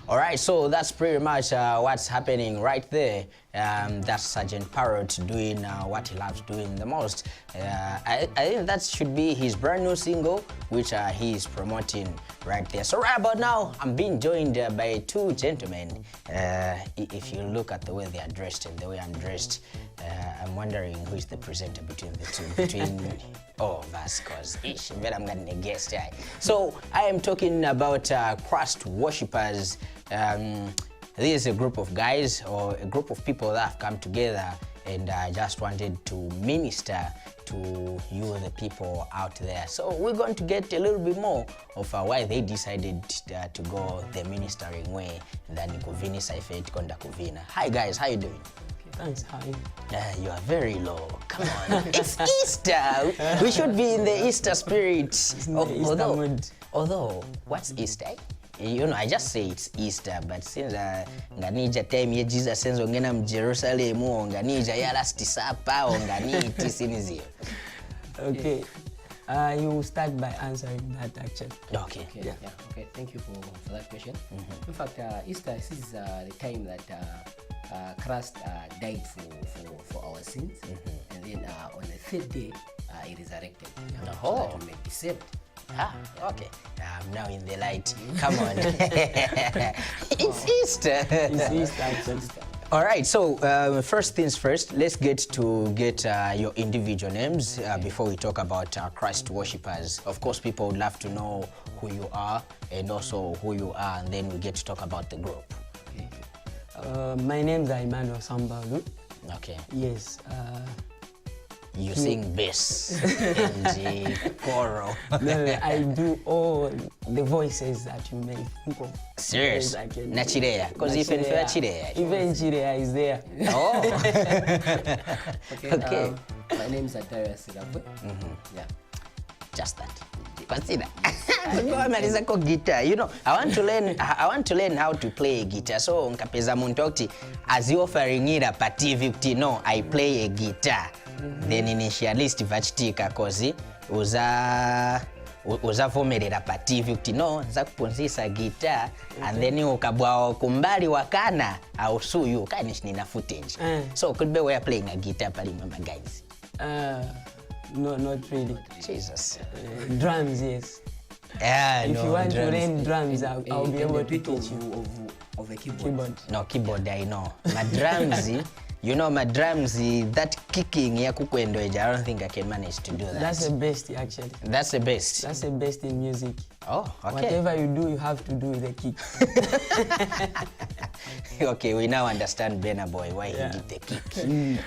All right, so that's pretty much what's happening right there. That's Sergeant Parrot doing what he loves doing the most. I think that should be his brand new single, which he is promoting right there. So right about now, I'm being joined by two gentlemen. If you look at the way they are dressed and the way I'm dressed, I'm wondering who is the presenter between the two. Between all of us, because I'm getting a guest. Right? So I am talking about Christ worshippers. This is a group of guys or a group of people that have come together and just wanted to minister to you, the people out there. So we're going to get a little bit more of why they decided to go the ministering way than Kuvini Saifet Konda Kuvina. Hi guys, how you doing? Thanks, how are you? You are very low. Come on, it's Easter. We should be in the Easter spirit. Although, what's Easter? You know, I just say it's Easter, but since nganija time ye Jesus sense ongena mu Jerusalem nganija ya last supper nganiti sinizio. Okay. You start by answering that actually. Okay. Yeah. Okay. Thank you for that question. In fact, Easter is the time that Christ died for our sins, and then on the third day he resurrected, so that we may be saved. Okay. I'm now in the light. Come on. It's Easter. It's Easter actually. All right, so first things first, let's get your individual names before we talk about Christ worshippers. Of course, people would love to know who you are and also who you are, and then we get to talk about the group. My name is Emmanuel Sambalu. Okay. Yes. You sing bass and choral. No, I do all the voices that you may think of. Serious? Yes, I can. Na Chirea? Because even for Chirea. Even Chirea is there. Oh. Okay. My name is Darius Silabwe. Yeah. Just that. Consider. Guitar. You know, I want to learn how to play a guitar. So nkapeza muntu as you offering it a party 50, no, I play a guitar. Then initialist vachitika kozi uzavomerera party 50, no, za kuponzisa guitar and then ukabwa kumbali wakana au suyu kanish nina footage. So could be we are playing a guitar pali mama guys. No, not really. Jesus. Drums, yes. If you want to learn drums, I'll be able to teach you. Of a keyboard. No, keyboard I know. My drums, you know, my drums, that kicking, I don't think I can manage to do that. That's the best, actually. That's the best? That's the best in music. Oh, okay. Whatever you do, you have to do with the kick. Okay, we now understand Benna Boy, why he did the kick.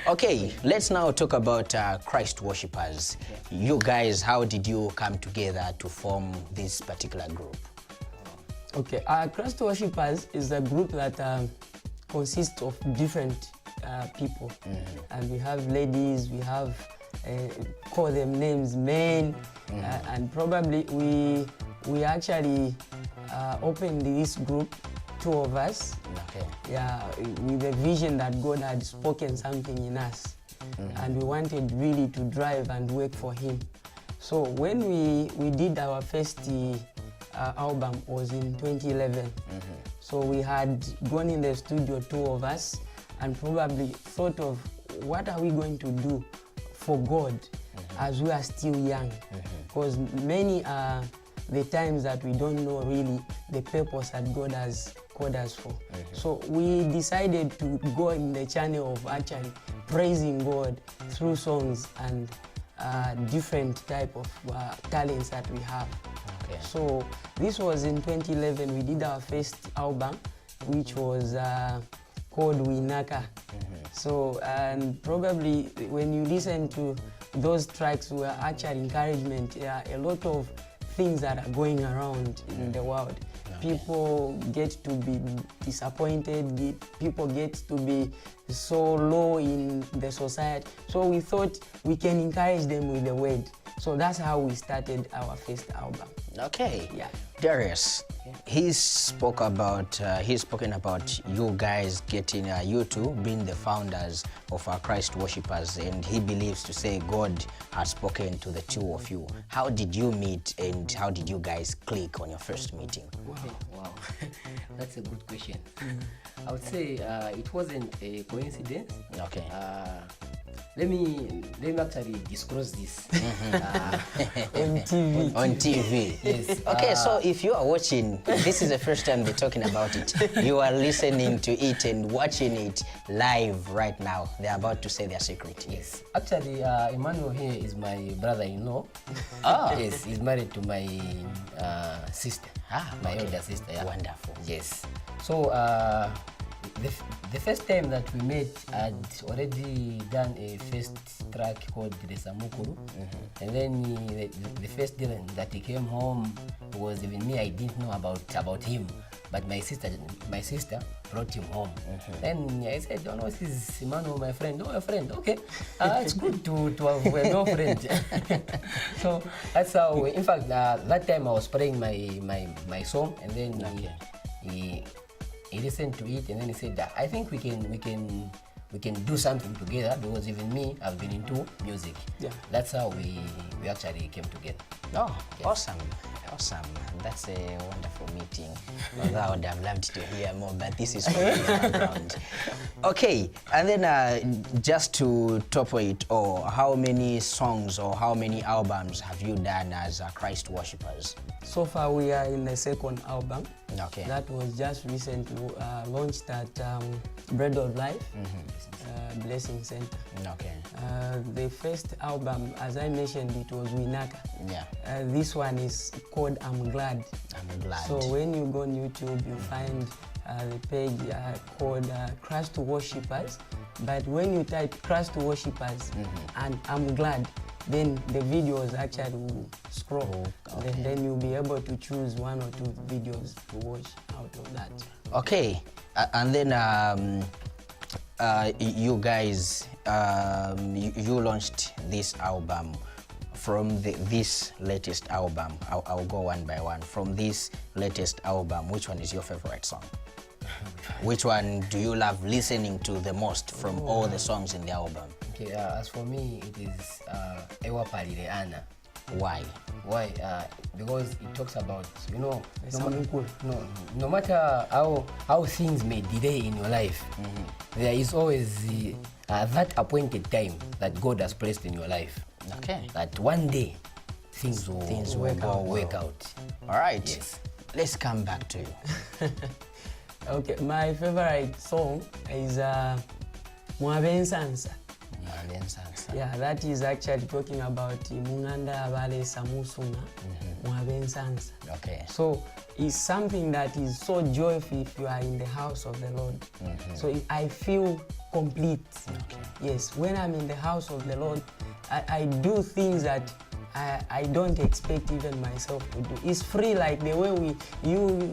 Okay, let's now talk about Christ worshippers. You guys, how did you come together to form this particular group? Okay, Christ worshippers is a group that consists of different people. And we have ladies, we have, call them names, men, and probably we actually opened this group, two of us, with a vision that God had spoken something in us, and we wanted really to drive and work for Him. So when we did our first album was in 2011. So we had gone in the studio, two of us, and probably thought of what are we going to do for God as we are still young, because many are the times that we don't know really the purpose that God has called us for. So we decided to go in the channel of actually praising God through songs and different type of talents that we have. So this was in 2011. We did our first album, which was called Winaka. So, and probably when you listen to those tracks, were actually encouragement. A lot of things that are going around in the world. People get to be disappointed, people get to be so low in the society. So we thought we can encourage them with the word. So that's how we started our first album. Okay. Yeah. Darius, he's spoken about you guys getting you two being the founders of Christ Worshippers, and he believes to say God has spoken to the two of you. How did you meet, and how did you guys click on your first meeting? Wow. That's a good question. I would say it wasn't a coincidence. Okay. Let me actually disclose this. On TV. On TV. Yes. Okay, so if you are watching, this is the first time they're talking about it. You are listening to it and watching it live right now. They're about to say their secret. Yes. Actually, Emmanuel here is my brother-in-law. Yes, he's married to my sister. My okay. elder sister. Yeah. Wonderful. Yes. So the first time that we met, I'd already done a first track called the Samukuru, and then the first day that he came home was even me. I didn't know about him, but my sister brought him home. Then I said, "Oh no, this is Emmanuel, my friend." "Oh, your friend? Okay, it's good to have a no friend." So that's how. In fact, that time I was playing my song, and then he listened to it, and then he said that I think we can do something together, because even me, I've been into music. Yeah. That's how we actually came together. Oh, yes. Awesome. That's a wonderful meeting. Although I would have loved to hear more, but this is for the background. Okay, and then just to top it all, how many songs or how many albums have you done as Christ Worshippers? So far, we are in the second album. Okay. That was just recently launched at Bread of Life, Blessing Center. Okay. The first album, as I mentioned, it was Winaka. Yeah. This one is called I'm Glad. I'm glad. So when you go on YouTube, you find the page called Christ Worshippers. But when you type Christ Worshippers and I'm Glad, then the videos actually will scroll. Okay. Then you'll be able to choose one or two videos to watch out of that. Okay, and then you guys, you launched this album. From this latest album, I'll go one by one. From this latest album, which one is your favorite song? Which one do you love listening to the most from all the songs in the album? Okay, as for me, it is Ewa Palileana. Why? Why? Because it talks about, no No. matter how things may delay in your life, there is always that appointed time that God has placed in your life. Okay. That one day things will work out. All right. Yes. Let's come back to you. Okay, my favorite song is Mwabensansa. Yeah, that is actually talking about Munganda Vale Samusuna, Mwabensansa. Okay. So it's something that is so joyful if you are in the house of the Lord. So I feel complete. Okay. Yes, when I'm in the house of the Lord, I do things that I don't expect even myself to do. It's free, like the way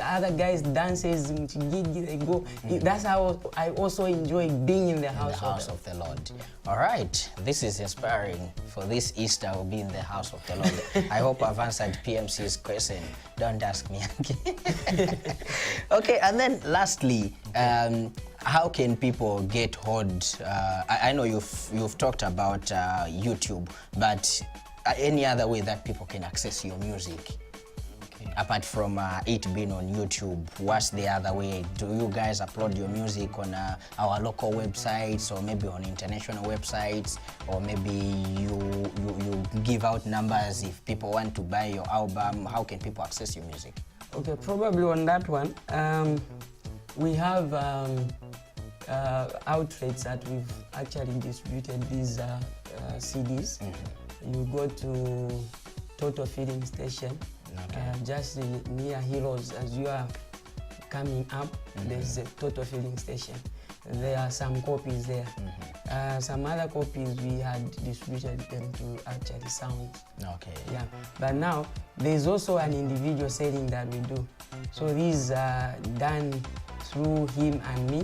other guys dances, they go. That's how I also enjoy being in the house of the Lord. All right, this is inspiring. For this Easter, we'll be in the house of the Lord. I hope I've answered PMC's question. Don't ask me again. Okay, and then lastly, how can people get hold? I know you've talked about YouTube, but any other way that people can access your music? Okay. Apart from it being on YouTube, what's the other way? Do you guys upload your music on our local websites, or maybe on international websites, or maybe you give out numbers if people want to buy your album? How can people access your music? Okay, probably on that one, we have outlets that we've actually distributed these CDs. You go to Total Filling Station, just near Heroes. As you are coming up, there's a Total Filling Station. There are some copies there. Some other copies we had distributed them to actually Sound. Okay. Yeah, but now there's also an individual selling that we do. So these are done through him and me.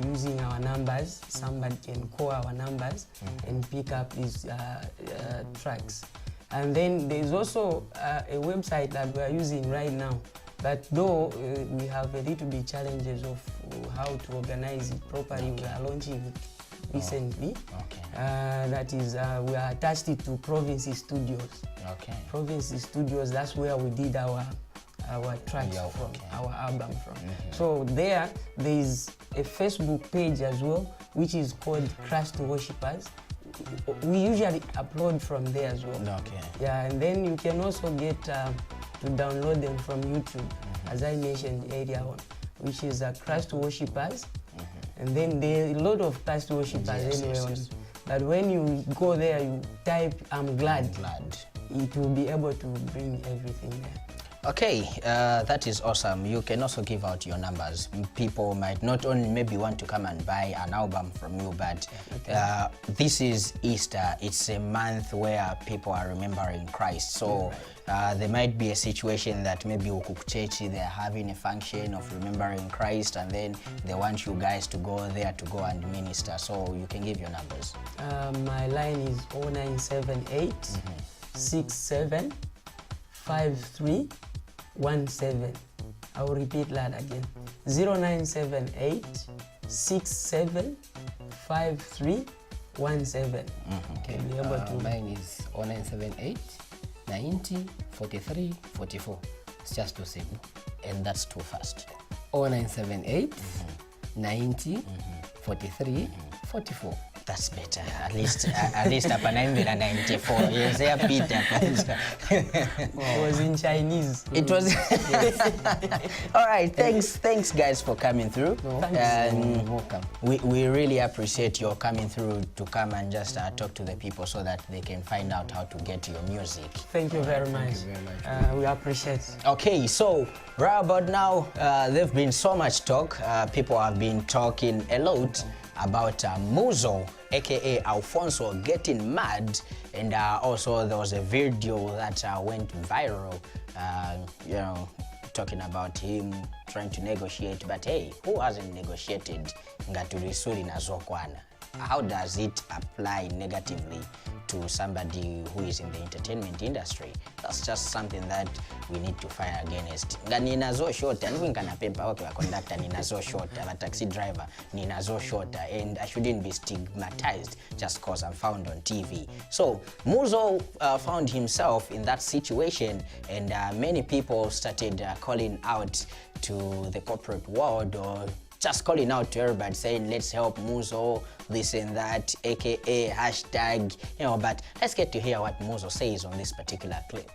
Using our numbers. Somebody can call our numbers and pick up these tracks. And then there's also a website that we are using right now. But though we have a little bit challenges of how to organize it properly, we are launching it recently. That is, we are attached it to Province Studios. Province Studios, that's where we did our tracks from, our album from. So there is a Facebook page as well, which is called Christ Worshippers. We usually upload from there as well. Yeah, and then you can also get to download them from YouTube, as I mentioned earlier on, which is Christ Worshippers. And then there are a lot of Christ Worshippers anyway. But when you go there, you type I'm glad. It will be able to bring everything there. Okay, that is awesome. You can also give out your numbers. People might not only maybe want to come and buy an album from you, but this is Easter. It's a month where people are remembering Christ. So there might be a situation that maybe Ukukuchechi, they're having a function of remembering Christ, and then they want you guys to go there to go and minister. So you can give your numbers. My line is 0978 67 5317. I will repeat that again. 0978 67 5317. Okay. Be able to. Mine is 0978 90 43 44. It's just too simple. And that's too fast. 0978 90 43 44. That's better. At least up an 94. Yes, I Peter. It was in Chinese. It was. All right. Thanks guys for coming through. You're welcome. We really appreciate your coming through to come and just talk to the people so that they can find out how to get your music. Thank you very much. We appreciate it. Okay, so right about now, there's been so much talk. People have been talking a lot about Muzo, aka Alfonso, getting mad, and also there was a video that went viral, you know, talking about him trying to negotiate. But hey, who hasn't negotiated? Ngatulisuri na zokwana. How does it apply negatively to somebody who is in the entertainment industry? That's just something that we need to fire against. Ninazo shorter, and even kana paper okay, conductor ninazo shorter, a taxi driver ninazo shorter, and I shouldn't be stigmatized just because I'm found on TV. So Muzo found himself in that situation, and many people started calling out to the corporate world, or just calling out to everybody saying, let's help Muzo, this and that, aka hashtag, you know. But let's get to hear what Muzo says on this particular clip.